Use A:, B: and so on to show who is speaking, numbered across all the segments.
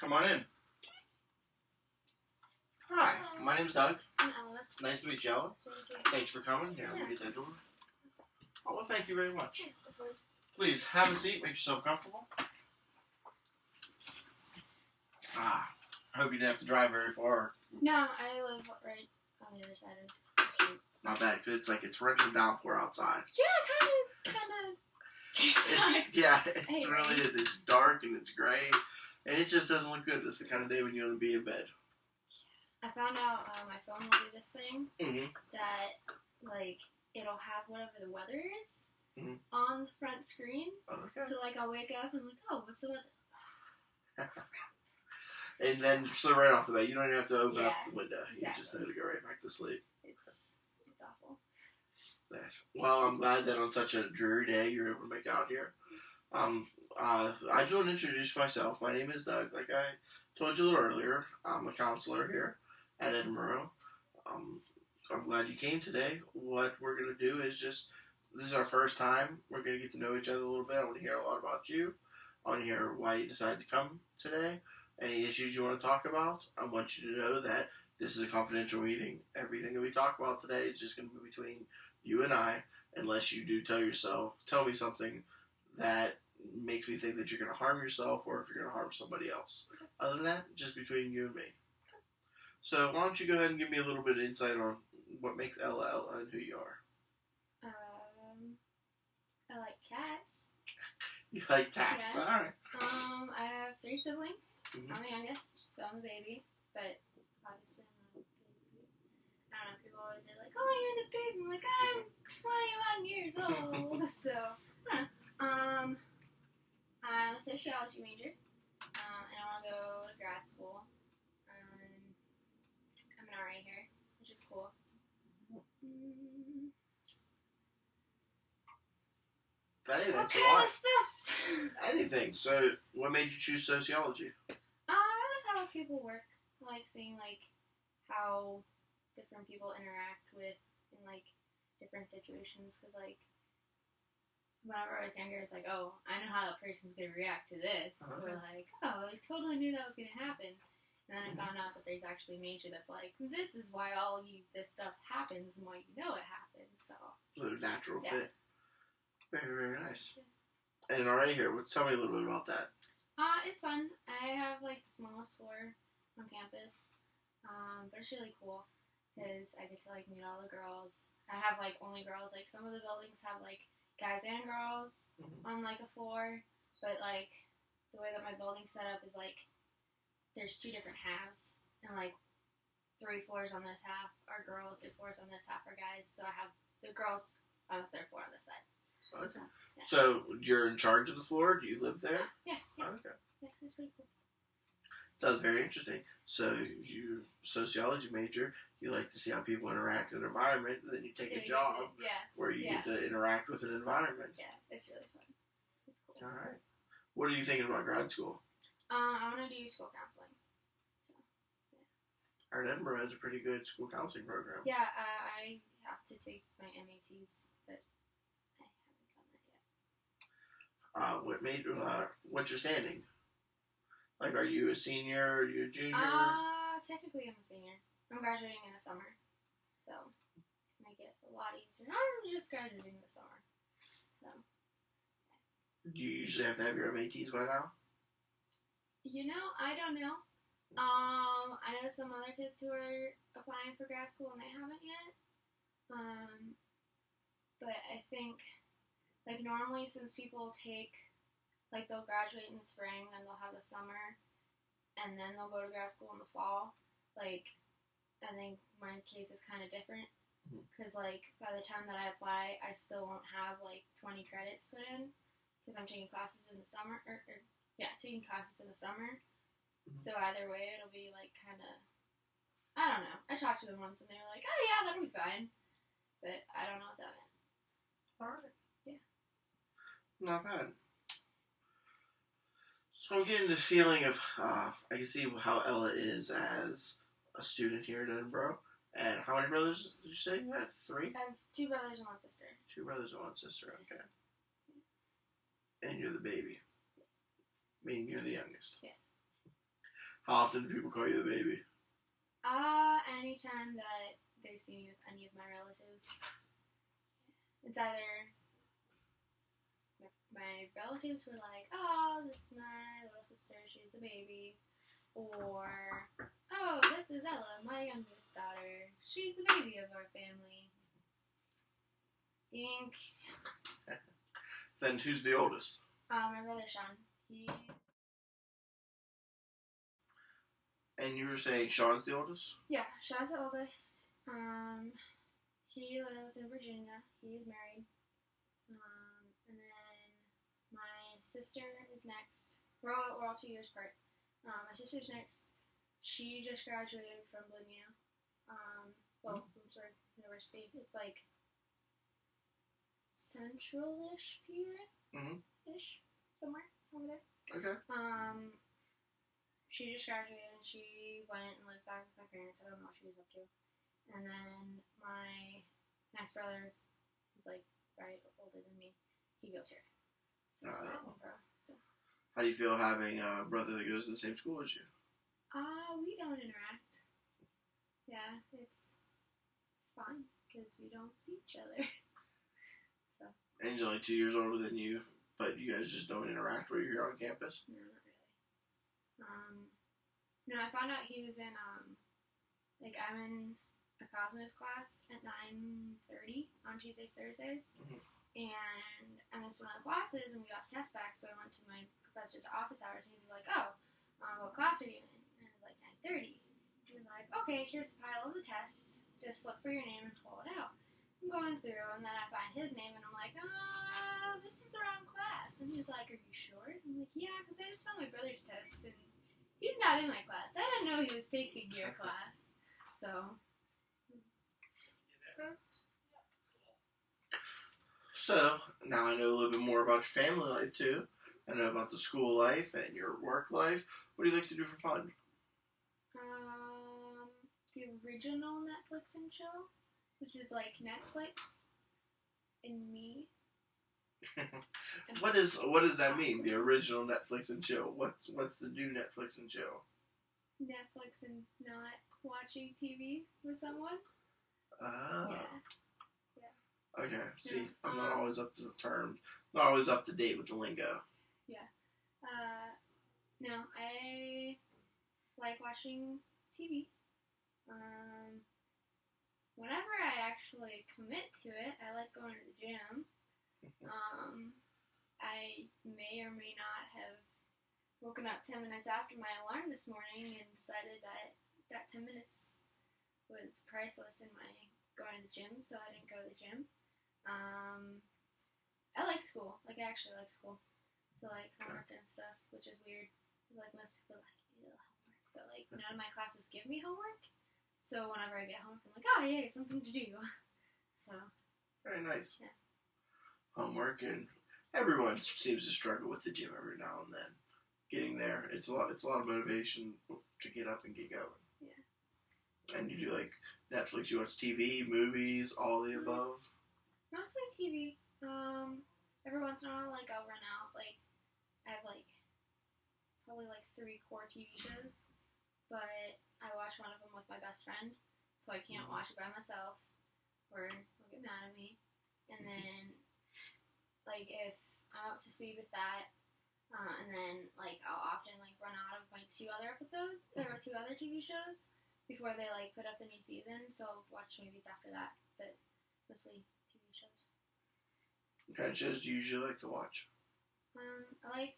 A: Come on in. Hi, my name's Doug.
B: I'm Ella.
A: Nice to meet you, Ella. Thanks for coming. Here, let me get that door. Oh, well, thank you very much.
B: Yeah,
A: Please, have a seat. Make yourself comfortable. I hope you didn't have to drive very far.
B: no, I live right on the other side of the street.
A: Not bad, because it's like a torrential downpour outside.
B: Yeah, kind of. It sucks.
A: Yeah, it really is. It's dark and it's gray, and it just doesn't look good. It's the kind of day when you want to be in bed.
B: I found out my phone will do this thing
A: Mm-hmm.
B: that, like, it'll have whatever the weather is
A: Mhm.
B: on the front screen.
A: Okay.
B: So, like, I'll wake up and I'm like, oh, what's the weather?
A: And then, so right off the bat, you don't even have to open up
B: Yeah,
A: the window. You just know
B: exactly.
A: to go right back to sleep.
B: It's awful.
A: Well, I'm glad that on such a dreary day you're able to make it out here. I just want to introduce myself. My name is Doug. Like I told you a little earlier, I'm a counselor here at Edinburgh. I'm glad you came today. What we're going to do is this is our first time. We're going to get to know each other a little bit. I want to hear a lot about you. I want to hear why you decided to come today. Any issues you want to talk about. I want you to know that this is a confidential meeting. Everything that we talk about today is just going to be between you and I, unless you do tell me something that makes me think that you're going to harm yourself or if you're going to harm somebody else. Other than that, just between you and me. So why don't you go ahead and give me a little bit of insight on what makes Ella Ella and who you are.
B: I like cats.
A: You like cats,
B: Yeah.
A: alright.
B: I have 3 siblings.
A: Mhm.
B: I'm the youngest, so I'm a baby. But obviously I'm not a baby. I don't know, people always say like, oh, you're the baby. I'm like, I'm 21 years old. So, I don't know. I'm a sociology major. And I want to go to grad school. I'm an RA here, which is cool.
A: Hey,
B: What
A: that's a
B: kind
A: lot.
B: of stuff?
A: Anything. So what made you choose sociology?
B: I like how people work. I like seeing, like, how different people interact with in, like, different situations. Because, like, whenever I was younger, it's like, oh, I know how that person's going to react to this.
A: Uh-huh.
B: Or, like, oh, I totally knew that was going to happen. And then I found out that there's actually a major that's like, this is why this stuff happens and why you know it happens. So,
A: So natural
B: Yeah.
A: fit. Very, very nice. And already here, tell me a little bit about that.
B: It's fun. I have, like, the smallest floor on campus. But it's really cool because I get to, like, meet all the girls. I have, like, only girls. Like, some of the buildings have, like, guys and girls on, like, a floor. But, like, the way that my building's set up is, like, there's 2 different halves. And, like, 3 floors on this half are girls, 3 floors on this half are guys. So I have the girls on the 3rd floor on this side.
A: Okay.
B: Yeah.
A: So you're in charge of the floor? Do you live there?
B: Yeah.
A: Okay.
B: Yeah, it's pretty cool.
A: Sounds very interesting. So you sociology major, you like to see how people interact in an environment, and then you take a job where you get to interact with an environment.
B: Yeah, it's really fun. It's cool.
A: All right. What are you thinking about grad school?
B: I want to do school counseling.
A: Our Edinburgh has a pretty good school counseling program.
B: Yeah, I have to take my MATs, but I haven't done that yet.
A: What's your standing? Like, are you a senior? Are you a junior?
B: Technically I'm a senior. I'm graduating in the summer, so make it a lot easier. I'm just graduating this summer, so.
A: Do you usually have to have your MATs by now?
B: You know, I don't know. I know some other kids who are applying for grad school and they haven't yet. But I think, like, normally since people take, like, they'll graduate in the spring and they'll have the summer and then they'll go to grad school in the fall. Like, I think my case is kind of different because, like, by the time that I apply, I still won't have, like, 20 credits put in because I'm taking classes in the summer, taking classes in the summer. So either way, it'll be, like, kind of, I don't know. I talked to them once and they were like, oh yeah, that'll be fine. But I don't know what that meant.
A: Alright.
B: Yeah.
A: Not bad. So I'm getting the feeling of, I can see how Ella is as a student here at Edinburgh. And how many brothers did you say you had? 3?
B: I have 2 brothers and 1 sister.
A: 2 brothers and 1 sister, okay. And you're the baby.
B: Yes.
A: Meaning you're the youngest.
B: Yes.
A: How often do people call you the baby?
B: Anytime that they see me with any of my relatives. It's either my relatives were like, oh, this is my little sister, she's the baby. Or, oh, this is Ella, my youngest daughter. She's the baby of our family. Thanks.
A: Then who's the oldest?
B: My brother Sean.
A: And you were saying Sean's the oldest?
B: Yeah, Sean's the oldest. He lives in Virginia. He is married. And then my sister is next. We're all 2 years apart. My sister's next. She just graduated from Bolivia. Bloomsburg University. It's like central-ish period. Ish. Somewhere over there.
A: Okay.
B: She just graduated and she went and lived back with my parents. I don't know what she was up to. And then my next brother, who's like right older than me, he goes here. So
A: How do you feel having a brother that goes to the same school as you?
B: We don't interact. Yeah, it's fine because we don't see each other. So.
A: And he's only 2 years older than you, but you guys just don't interact while you're on campus?
B: No, not really. No, I found out he was in, I'm in a Cosmos class at 9:30 on Tuesdays, Thursdays, and I missed one of the classes, and we got the test back, so I went to my professor's office hours, and he was like, oh, what class are you in? And it was like 9:30. He was like, okay, here's the pile of the tests, just look for your name and pull it out. I'm going through, and then I find his name, and I'm like, this is the wrong class. And he's like, are you sure? I'm like, yeah, because I just found my brother's test, and he's not in my class. I didn't know he was taking your class.
A: So, now I know a little bit more about your family life, too. I know about the school life and your work life. What do you like to do for fun?
B: The original Netflix and chill, which is like Netflix and me.
A: What does that mean? The original Netflix and chill. What's the new Netflix and chill?
B: Netflix and not watching TV with someone. Yeah.
A: Okay. See, I'm not always up to the term. Not always up to date with the lingo.
B: Yeah. No, I like watching TV. Whenever I actually commit to it, I like going to the gym. I may or may not have woken up 10 minutes after my alarm this morning and decided that 10 minutes was priceless in my going to the gym, so I didn't go to the gym. I like school. I actually like school. So, homework and stuff, which is weird. Because, most people are like, ew, homework. But, none of my classes give me homework. So, whenever I get homework, I'm like, oh, yay, something to do. So.
A: Very nice.
B: Yeah.
A: Homework, and everyone seems to struggle with the gym every now and then. Getting there, it's a lot of motivation to get up and get going.
B: Yeah.
A: And you do, Netflix, you watch TV, movies, all the above?
B: Mostly TV. Every once in a while, I'll run out. I have, probably, 3 core TV shows. But I watch one of them with my best friend, so I can't watch it by myself, or he'll get mad at me. And then, if I'm up to speed with that, and then, I'll often, run out of my 2 other episodes, or 2 other TV shows, before they, put up the new season, so I'll watch movies after that, but mostly TV shows.
A: What kind of shows do you usually like to watch?
B: I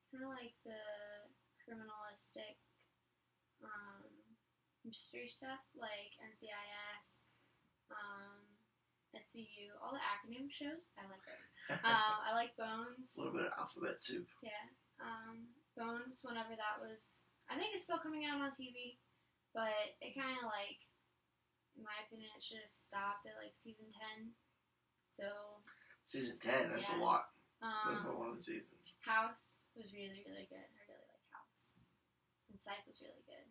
B: kind of like the criminalistic, mystery stuff, like NCIS, SVU, all the acronym shows. I like those. I like Bones.
A: A little bit of alphabet soup.
B: Yeah. Bones, whenever that was, I think it's still coming out on TV, but it kind of in my opinion, it should have stopped at season 10. So.
A: Season 10, that's a lot. That's a lot of seasons.
B: House was really, really good. I really like House. And Psych was really good.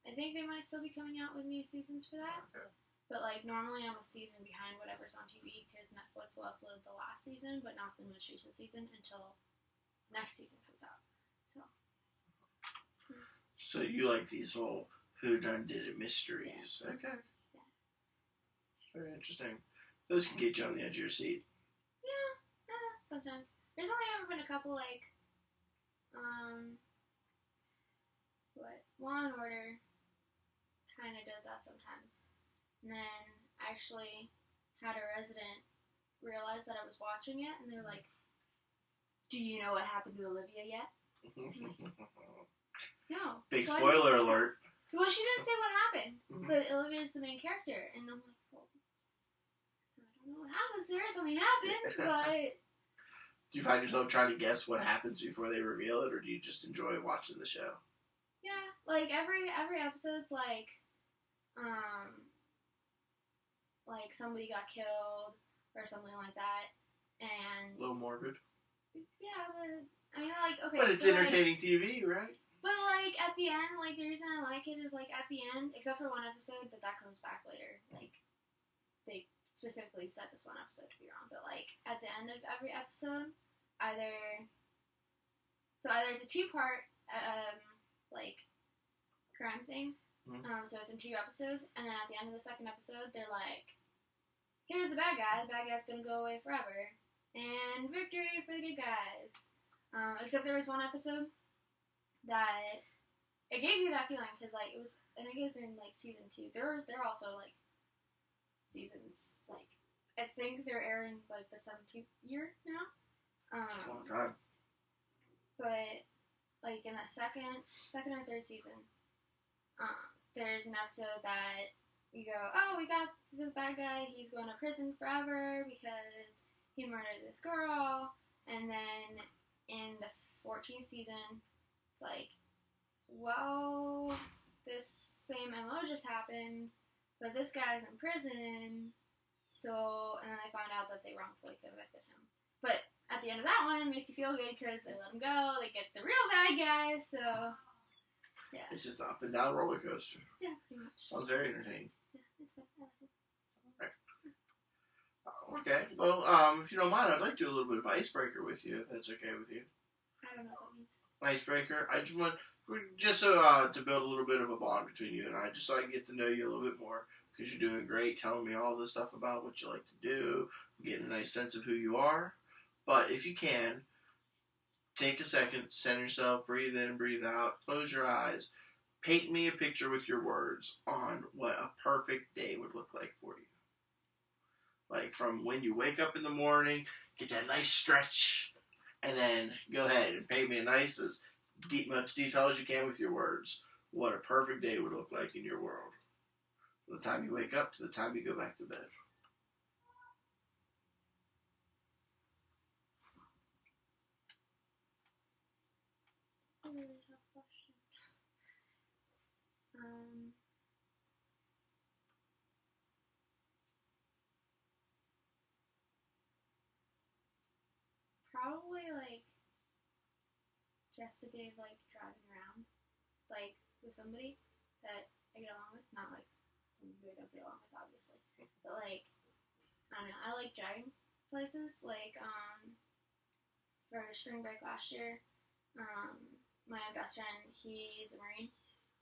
B: I think they might still be coming out with new seasons for that.
A: Okay.
B: But normally I'm a season behind whatever's on TV because Netflix will upload the last season, but not the most recent season until next season comes out.
A: So you like these whole whodunit mysteries.
B: Yeah.
A: Okay.
B: Yeah.
A: Very interesting. Those can get you on the edge of your seat.
B: Yeah, sometimes. There's only ever been a couple, like, Law and Order kind of does that sometimes. And then I actually had a resident realize that I was watching it, and they're like, "Do you know what happened to Olivia yet?" No.
A: Big
B: Why
A: spoiler
B: did you say
A: alert.
B: that? Well, she didn't say what happened,
A: Mhm.
B: but Olivia's the main character, and I'm like, well, I don't know what happens there. Something happens, but
A: Do you find yourself trying to guess what happens before they reveal it, or do you just enjoy watching the show?
B: yeah, like every episode's like somebody got killed or something like that, and
A: A little morbid.
B: yeah, but I mean, like, okay,
A: But it's
B: so,
A: entertaining TV, right?
B: But like at the end, like the reason I like it is like at the end, except for one episode, but that comes back later. Like they specifically set this one episode to be wrong, but like at the end of every episode, either it's a 2-part like crime thing. So it's in 2 episodes, and then at the end of the second episode, they're like, "Here's the bad guy. The bad guy's gonna go away forever, and victory for the good guys." Except there was one episode that it gave you that feeling because like it was, I think it was in like season 2. They're also like seasons, like I think they're airing like the 17th year now.
A: Long time.
B: But like in the second or third season, there's an episode that you go, oh, we got the bad guy. He's going to prison forever because he murdered this girl. And then in the 14th season, it's like, well, this same MO just happened, but this guy's in prison. So, and then I found out that they wrongfully convicted him. But at the end of that one, it makes you feel good because they let him go. They get the real bad guy. So, yeah.
A: It's just an up and down roller coaster.
B: Yeah, pretty much.
A: Sounds very entertaining.
B: Yeah, it's fun.
A: Okay. Well, if you don't mind, I'd like to do a little bit of icebreaker with you, if that's okay with you.
B: I don't know what that means.
A: Icebreaker. I just want to build a little bit of a bond between you and I, just so I can get to know you a little bit more, because you're doing great, telling me all this stuff about what you like to do, getting a nice sense of who you are. But if you can, take a second, center yourself, breathe in, breathe out, close your eyes, paint me a picture with your words on what a perfect day would look like for you. Like from when you wake up in the morning, get that nice stretch, and then go ahead and paint me a nice, as much detail as you can with your words, what a perfect day would look like in your world. From the time you wake up to the time you go back to bed.
B: That's a really tough question. Probably like just a day of like driving around, like with somebody that I get along with. Not like somebody who I don't get along with, obviously, but like I don't know. I like driving places. Like for spring break last year, my best friend, he's a Marine,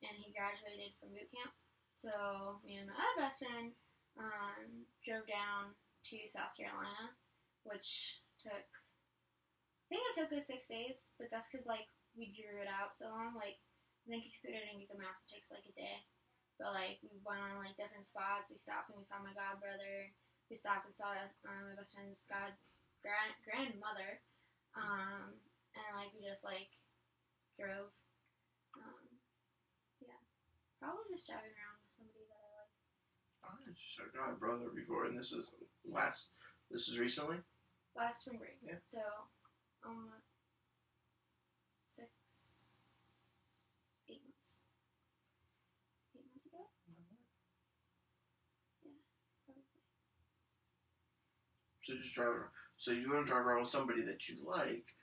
B: and he graduated from boot camp. So me and my other best friend drove down to South Carolina, which took, I think it took us 6 days, but that's because like we drew it out so long. Like I think if you put it in Google Maps, it takes like a day. But like we went on like different spots. We stopped and we saw my god brother. We stopped and saw my best friend's grandmother. And like we just like drove. Yeah, probably just driving around with somebody that I like.
A: I just had a god brother before, and this is recently?
B: Last spring break.
A: Yeah.
B: So, 8 months. 8 months ago? Yeah, probably.
A: So just drive around. So you want to drive around with somebody that you like.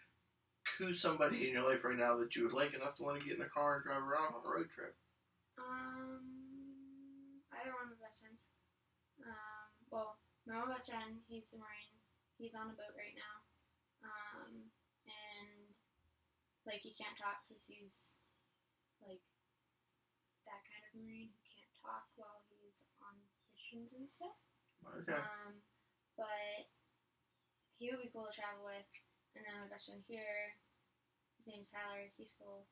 A: Who's somebody in your life right now that you would like enough to want to get in a car and drive around on a road trip?
B: Either one of my best friends. Well, my one best friend, he's the Marine. He's on a boat right now. And like, he can't talk because he's, like, that kind of Marine who can't talk while he's on missions and stuff.
A: Okay.
B: But he would be cool to travel with. And then my best friend here, his name's Tyler, he's cool.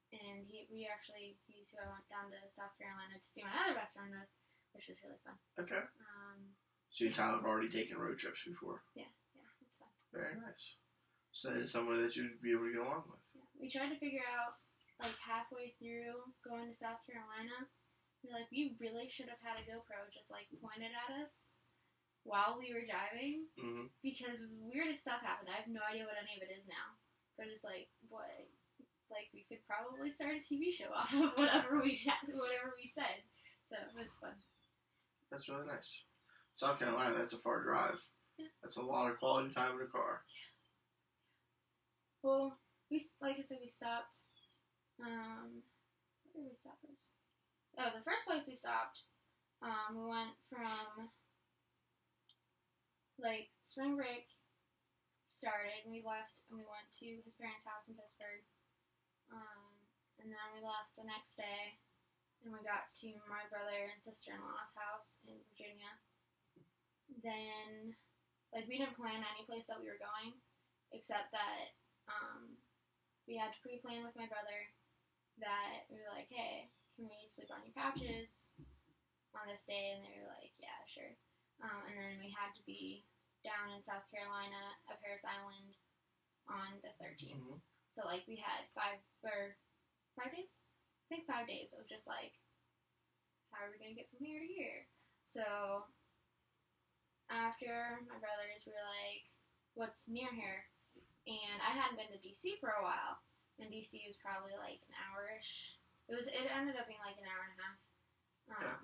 B: And he's who I went down to South Carolina to see my other best friend with, which was really fun.
A: Okay. So you kind of already taken road trips before.
B: Yeah, it's fun.
A: Very nice. So it's someone that you'd be able to get along with.
B: Yeah. We tried to figure out, like, halfway through going to South Carolina, we're like, we really should have had a GoPro just, like, pointed at us while we were driving, because weirdest stuff happened. I have no idea what any of it is now. But it's like, boy, like, we could probably start a TV show off of whatever we said. So it was fun.
A: That's really nice. South Carolina, that's a far drive.
B: Yeah.
A: That's a lot of quality time in the car.
B: Yeah. Well, like I said, we stopped. Where did we stop first? Oh, the first place we stopped, we went from, like, spring break started, and we left, and we went to his parents' house in Pittsburgh. And then we left the next day, and we got to my brother and sister-in-law's house in Virginia. Then, like, we didn't plan any place that we were going, except that we had to pre-plan with my brother that we were like, hey, can we sleep on your couches on this day? And they were like, yeah, sure. And then we had to be down in South Carolina at Paris Island on the 13th. Mm-hmm. So, like, we had 5 days? I think 5 days of just, like, how are we going to get from here to here? So, after my brothers were like, what's near here? And I hadn't been to D.C. for a while. And D.C. was probably, like, an hour-ish. It ended up being, like, an hour and a half.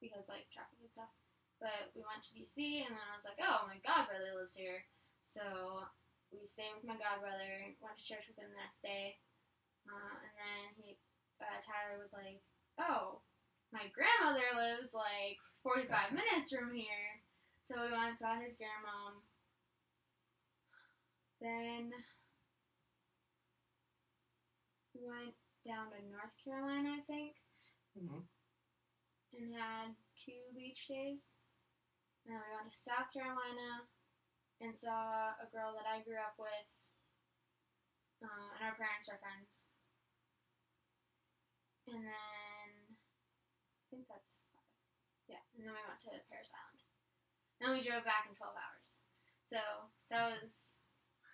B: Because, like, traffic and stuff. But we went to D.C., and then I was like, oh, my godbrother lives here. So we stayed with my godbrother, went to church with him the next day. And then Tyler was like, oh, my grandmother lives, like, 45 minutes from here. So we went and saw his grandmom. Then we went down to North Carolina, I think. Mm-hmm. And had 2 beach days. And then we went to South Carolina and saw a girl that I grew up with. And our parents are friends. And then I think that's 5. Yeah. And then we went to Paris Island. And we drove back in 12 hours. So that was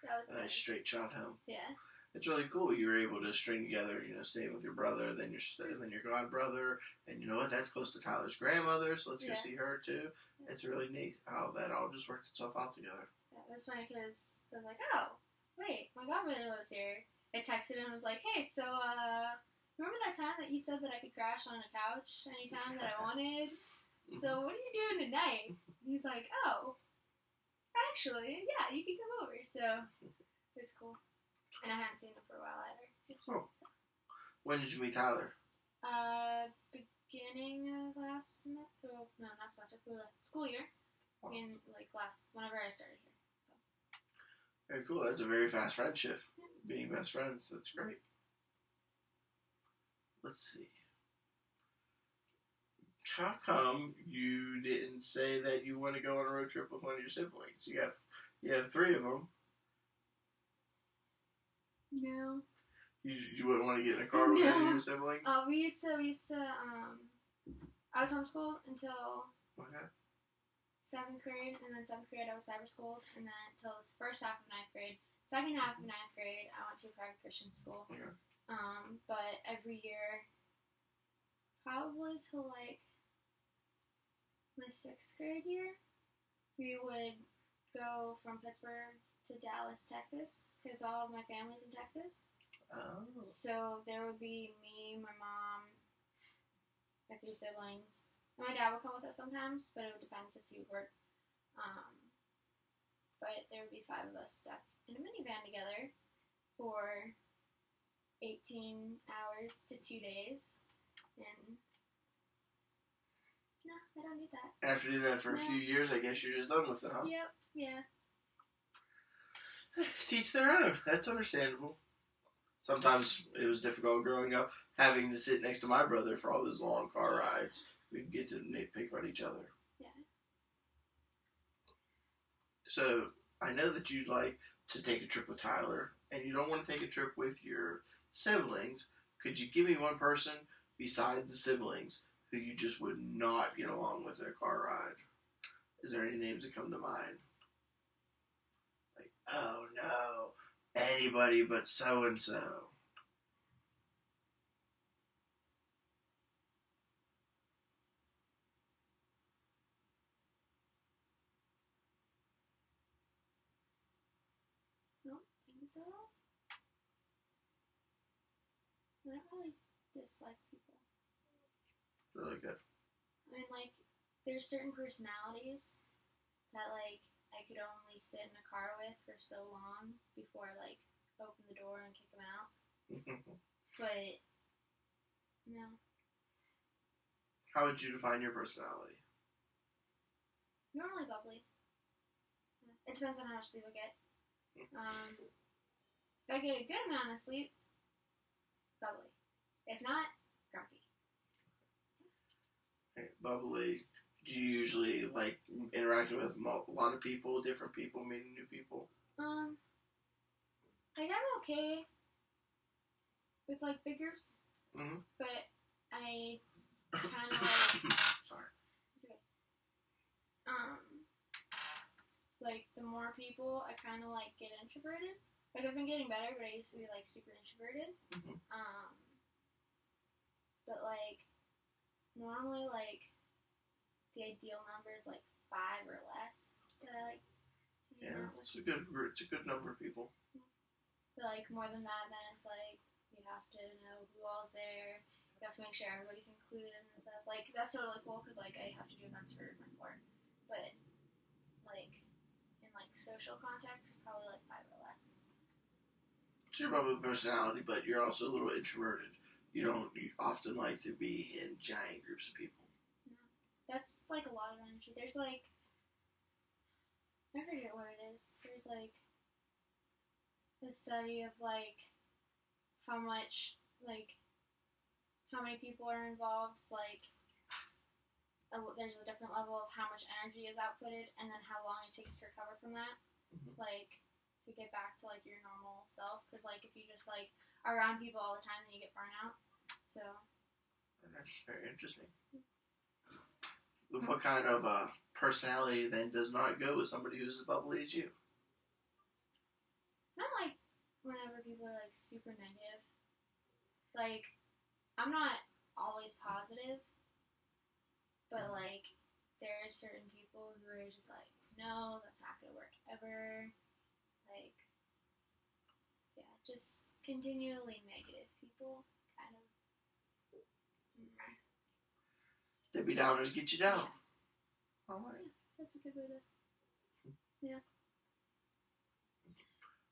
A: a nice straight shot home.
B: Yeah.
A: It's really cool. You were able to string together, staying with your brother, then your god brother, and you know what? That's close to Tyler's grandmother, so let's go see her too. Yeah. It's really neat how that all just worked itself out together.
B: Yeah, it was funny because I was like, oh, wait, my godbrother lives here. I texted him and was like, hey, so, remember that time that you said that I could crash on a couch anytime that I wanted? So what are you doing tonight? And he's like, oh, actually, yeah, you can come over. So it's cool. And I hadn't seen him for a while either.
A: Oh. When did you meet Tyler?
B: Beginning of last semester. Oh, no, not semester. School year. Oh. Whenever I started here. So.
A: Very cool. That's a very fast friendship. Yeah. Being best friends. That's great. Let's see. How come you didn't say that you want to go on a road trip with one of your siblings? You have 3 of them.
B: No.
A: You wouldn't want to get in a car with any of your siblings?
B: We used to, I was homeschooled until 7th grade, and then 7th grade I was cyber schooled, and then until the first half of 9th grade. Second half of 9th grade, I went to a private Christian school. Okay. But every year, probably till, like, my 6th grade year, we would go from Pittsburgh to Dallas, Texas, because all of my family's in Texas. Oh. So there would be me, my mom, my 3 siblings, and my dad would come with us sometimes, but it would depend because he would work. But there would be 5 of us stuck in a minivan together for 18 hours to 2 days, and no, I don't need that.
A: After doing that for a few years, I guess you're just done with it, huh?
B: Yep, yeah.
A: Teach their own. That's understandable. Sometimes it was difficult growing up having to sit next to my brother for all those long car rides. We'd get to nitpick on each other.
B: Yeah.
A: So I know that you'd like to take a trip with Tyler, and you don't want to take a trip with your siblings. Could you give me one person besides the siblings who you just would not get along with in a car ride? Is there any names that come to mind? Like, oh no, anybody but so and so.
B: I don't think so. I don't really dislike people.
A: Really good.
B: I mean, like, there's certain personalities that, like, I could only sit in a car with for so long before I, like, open the door and kick them out. But, no.
A: How would you define your personality?
B: Normally bubbly. It depends on how much sleep I get. If I get a good amount of sleep, bubbly. If not, grumpy.
A: Okay, bubbly. Do you usually like interacting with a lot of people, different people, meeting new people?
B: Like, I'm okay with, like, big groups.
A: Mm-hmm.
B: But I kind of, like...
A: Sorry.
B: It's okay. Like, the more people, I kind of, like, get introverted. Like, I've been getting better, but I used to be, like, super introverted.
A: Mm-hmm.
B: But, like, normally, like, the ideal number is, like, 5 or less that I, like,
A: yeah, it's a good number of people.
B: But, like, more than that, then it's, like, you have to know who all's there. You have to make sure everybody's included and stuff. Like, that's totally cool, because, like, I have to do events for my floor. But, like, in, like, social context, probably, like, 5 or less.
A: So you're probably a personality, but you're also a little introverted. You often like to be in giant groups of people.
B: No. That's, like, a lot of energy. There's, like, I forget what it is. There's, like, a study of, like, how much, like, how many people are involved. It's, like, there's a different level of how much energy is outputted, and then how long it takes to recover from that.
A: Mm-hmm.
B: Like, to get back to, like, your normal self. Because, like, if you just, like, are around people all the time, then you get burnt out. So.
A: That's very interesting. What kind of personality then does not go with somebody who's as bubbly as you?
B: I don't like whenever people are, like, super negative. Like, I'm not always positive, but, like, there are certain people who are just like, no, that's not gonna work ever. Like, yeah, just continually negative people, kind of.
A: Debbie Downers get you down.
B: Yeah. Alright. Yeah, that's a good way to. Yeah.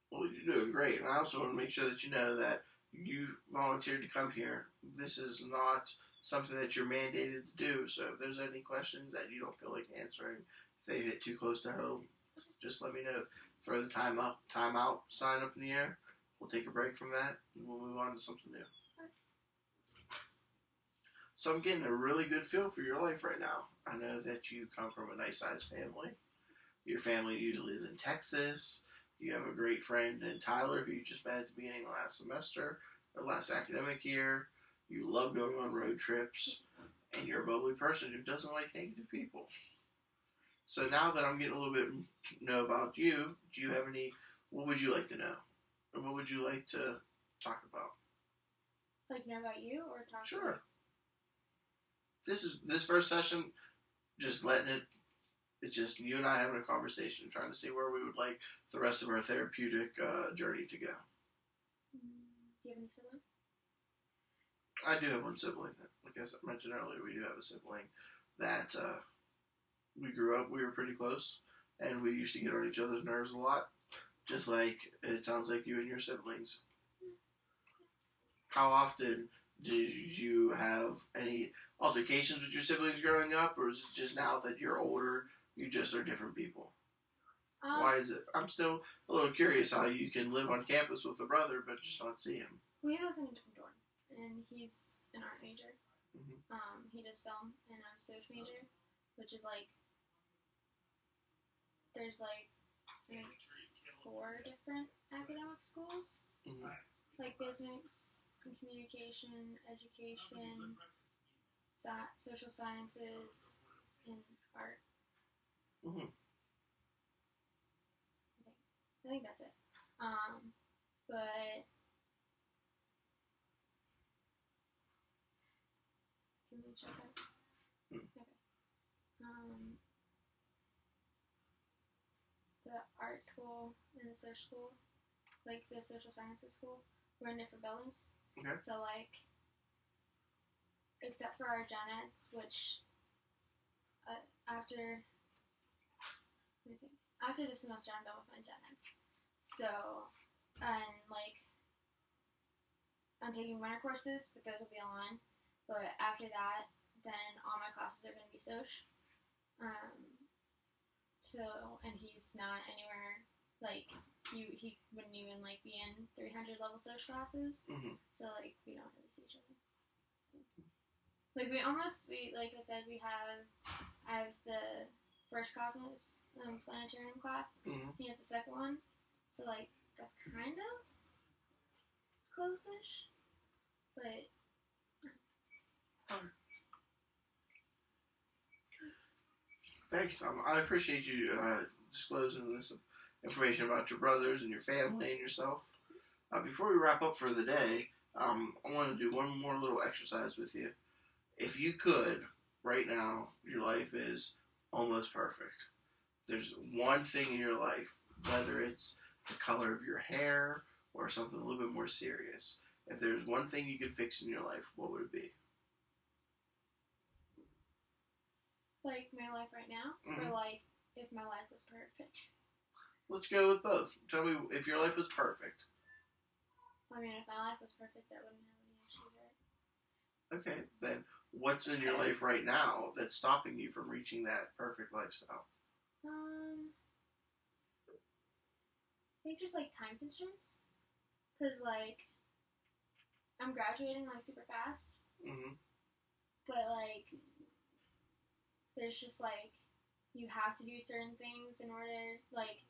A: Well, you're doing great. And I also want to make sure that you know that you volunteered to come here. This is not something that you're mandated to do. So if there's any questions that you don't feel like answering, if they hit too close to home, just let me know. Throw the time out sign up in the air. We'll take a break from that, and we'll move on to something new. So I'm getting a really good feel for your life right now. I know that you come from a nice-sized family. Your family usually is in Texas. You have a great friend in Tyler who you just met at the beginning of last semester, or last academic year. You love going on road trips, and you're a bubbly person who doesn't like negative people. So now that I'm getting a little bit to know about you, do you have what would you like to know? Or what would you like to talk about?
B: Like, know about you, or talk
A: Sure.
B: about...
A: This first session, just letting it's just you and I having a conversation, trying to see where we would like the rest of our therapeutic journey to go.
B: Do you have any siblings?
A: I do have one sibling. Like I mentioned earlier, we do have a sibling that we grew up, we were pretty close, and we used to get on each other's nerves a lot, just like it sounds like you and your siblings. How often did you have any altercations with your siblings growing up, or is it just now that you're older, you just are different people? Why is it? I'm still a little curious how you can live on campus with a brother but just not see him.
B: Well, he lives in a different dorm, and he's an art major.
A: Mm-hmm.
B: He does film, and I'm Soch major, which is like there's like I think 4 different academic schools,
A: Mm-hmm.
B: like business, communication, education, social sciences, and art.
A: Mm-hmm.
B: I think that's it. But can we check that?
A: Mm.
B: Okay. The art school and the social school, like the social sciences school, we're in different buildings.
A: Okay.
B: So like, except for our gen eds, which after this semester I'm done with my gen eds. So, and like, I'm taking winter courses, but those will be online. But after that, then all my classes are going to be soc. And he's not anywhere, like, he wouldn't even, like, be in 300 level soc classes.
A: Mm-hmm.
B: So, like, we don't really see each other. Like, like I said, I have the first Cosmos planetarium class.
A: Mm-hmm.
B: He has the second one. So, like, that's kind of close-ish. But
A: thanks. I appreciate you disclosing this information about your brothers and your family and yourself. Before we wrap up for the day, I want to do one more little exercise with you. If you could, right now, your life is almost perfect. There's one thing in your life, whether it's the color of your hair or something a little bit more serious. If there's one thing you could fix in your life, what would it be?
B: like my life right now,
A: Mm-hmm.
B: or like if my life was perfect.
A: Let's go with both. Tell me if your life was perfect.
B: I mean, if my life was perfect, I wouldn't have any issues, right?
A: Okay, then what's in your life right now that's stopping you from reaching that perfect lifestyle?
B: I think just like time constraints, cause like I'm graduating like super fast,
A: Mm-hmm.
B: but like there's just like you have to do certain things in order, like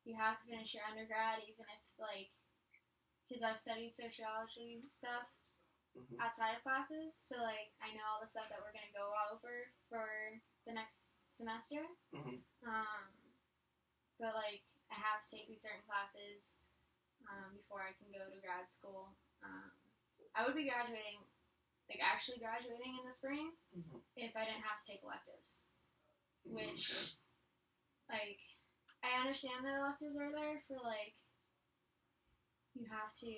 B: you have to finish your undergrad, even if like because I've studied sociology stuff
A: Mm-hmm.
B: outside of classes, so like I know all the stuff that we're gonna go over for the next semester.
A: Mm-hmm.
B: But like I have to take these certain classes before I can go to grad school. I would be graduating, like actually graduating in the spring,
A: Mm-hmm.
B: if I didn't have to take electives. Which,
A: Okay.
B: like, I understand that electives are there for like you have to.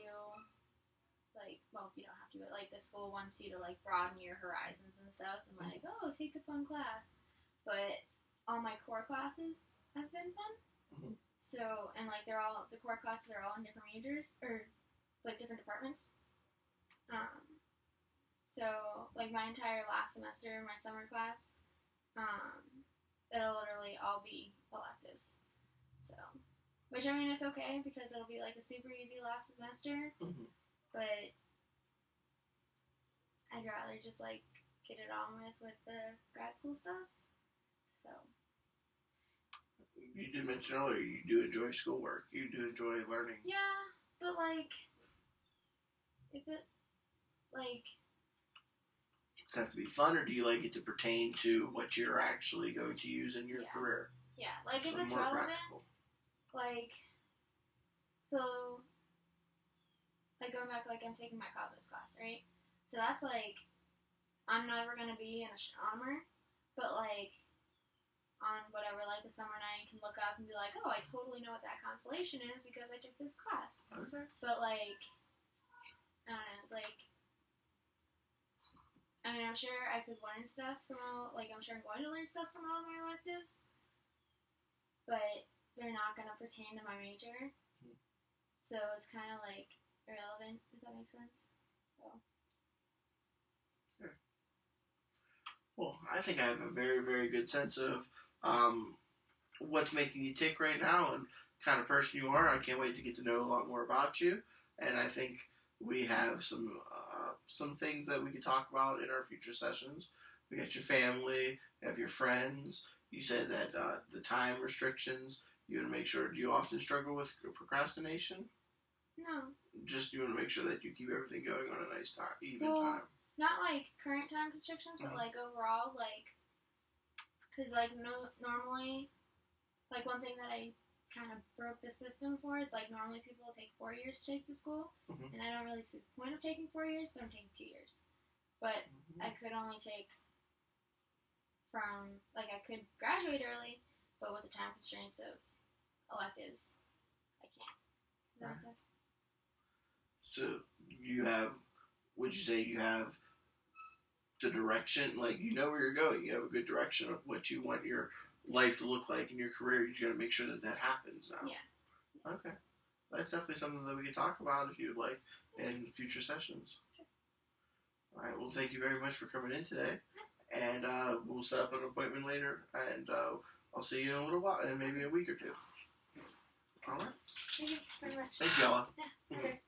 B: Like, well, you don't have to, but like the school wants you to like broaden your horizons and stuff, and like, oh, take a fun class. But all my core classes have been fun.
A: Mm-hmm.
B: So, and like the core classes are all in different majors or like different departments. So like my entire last semester, my summer class, it'll literally all be electives. So, which I mean, it's okay because it'll be like a super easy last semester.
A: Mm-hmm.
B: But I'd rather just like get it on with the grad school stuff. So
A: You did mention earlier you do enjoy schoolwork. You do enjoy learning.
B: yeah, but like if it like
A: Does it have to be fun, or do you like it to pertain to what you're actually going to use in your career?
B: Yeah, like
A: So
B: if it's
A: more
B: relevant,
A: practical.
B: like so. Like going back, like I'm taking my Cosmos class, right? So that's like I'm never gonna be an astronomer, but like on whatever, like the summer night, you can look up and be like, oh, I totally know what that constellation is because I took this class.
A: Okay.
B: But like I don't know, like I mean, I'm sure I could learn stuff from all, like I'm sure I'm going to learn stuff from all my electives, but they're not gonna pertain to my major, so it's kind of like irrelevant, if that makes sense. So.
A: Well, I think I have a very, very good sense of what's making you tick right now and kind of person you are. I can't wait to get to know a lot more about you. And I think we have some things that we can talk about in our future sessions. We got your family, you have your friends. You said that the time restrictions. You want to make sure. Do you often struggle with procrastination?
B: No.
A: Just you want to make sure that you keep everything going on a nice time, even
B: Well,
A: time.
B: not like current time constrictions, but like overall, like, because like normally, like one thing that I kind of broke the system for is like normally people take 4 years to take to school, and I don't really see the point of taking 4 years, so I'm taking 2 years. But I could only take from like I could graduate early, but with the time constraints of electives, I can't. Does that make sense?
A: So you have, would you say you have the direction, like you know where you're going, you have a good direction of what you want your life to look like in your career, you got to make sure that that happens now.
B: Yeah.
A: Okay. That's definitely something that we can talk about if you'd like in future sessions.
B: Sure.
A: All right, well thank you very much for coming in today, and we'll set up an appointment later, and I'll see you in a little while, in maybe a week or two. All right.
B: Thank you very much.
A: Thank you, Ella.
B: Yeah, okay.